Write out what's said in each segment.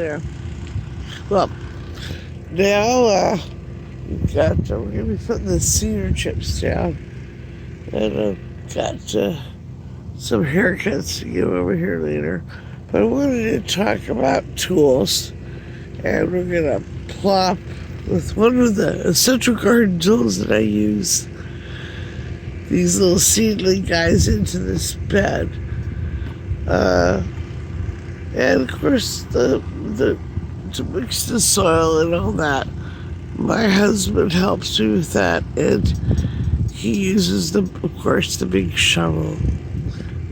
there. Well, now we're going to be putting the cedar chips down. And I've got some haircuts to give over here later. But I wanted to talk about tools. And we're going to plop with one of the essential garden tools that I use, these little seedling guys, into this bed. And of course, to mix the soil and all that, my husband helps me with that, and he uses, of course, the big shovel.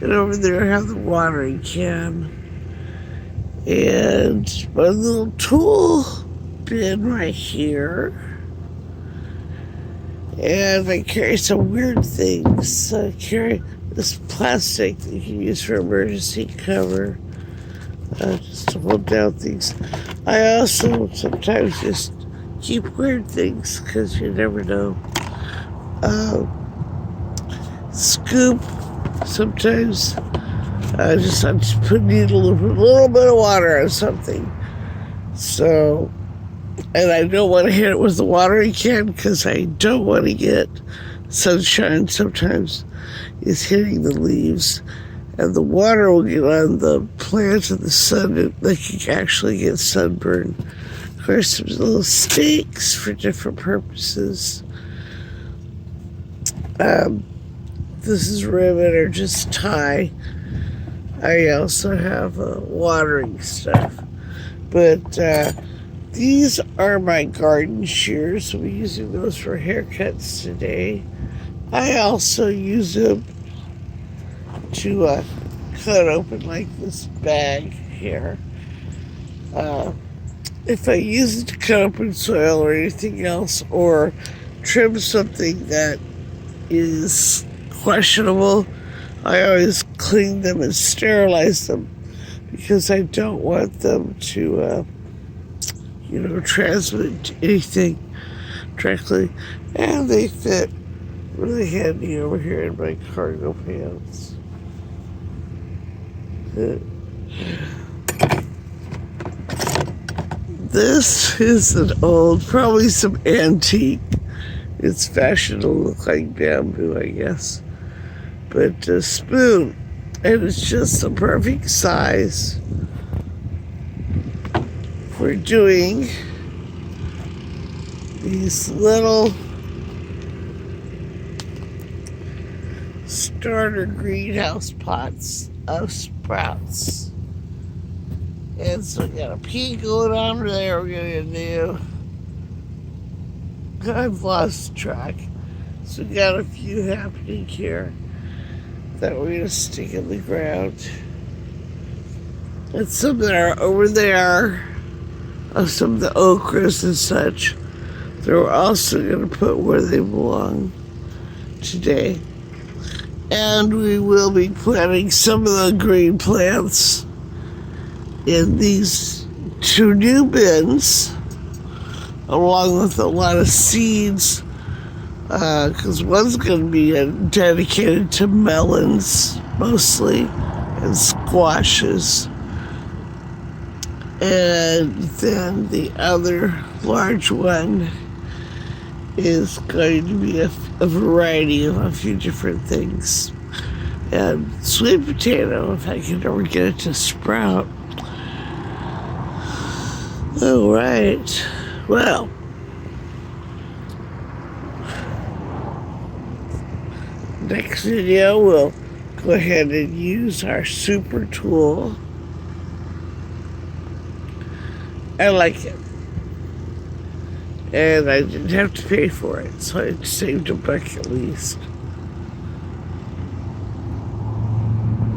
And over there I have the watering can. And my little tool bin right here. And I carry some weird things. I carry this plastic that you can use for emergency cover, just to hold down things. I also sometimes just keep weird things, because you never know. Scoop, sometimes I just put a little bit of water on something. So, and I don't want to hit it with the watering can, because I don't want to get sunshine. Sometimes it's hitting the leaves, and the water will get on the plant and the sun, and they can actually get sunburned. Of course, there's little stakes for different purposes. This is ribbon or just tie. I also have watering stuff. But these are my garden shears. We'll be using those for haircuts today. I also use them to cut open like this bag here. If I use it to cut open soil or anything else, or trim something that is questionable, I always clean them and sterilize them, because I don't want them to, transmit anything directly. And they fit really handy over here in my cargo pants. This is an old, probably some antique. It's fashioned to look like bamboo, I guess. But a spoon, and it's just the perfect size for doing these little starter greenhouse pots of sprouts. And so we got a pea going on there. We're gonna do, I've lost track. So we got a few happening here that we're gonna stick in the ground. And some that are over there, some of the okras and such, that we're also gonna put where they belong today. And we will be planting some of the green plants in these two new bins, along with a lot of seeds, because one's going to be dedicated to melons mostly, and squashes. And then the other large one is going to be a variety of a few different things. And sweet potato, if I can ever get it to sprout. All right. Well, next video we'll go ahead and use our super tool. I like it. And I didn't have to pay for it, so I saved $1 at least.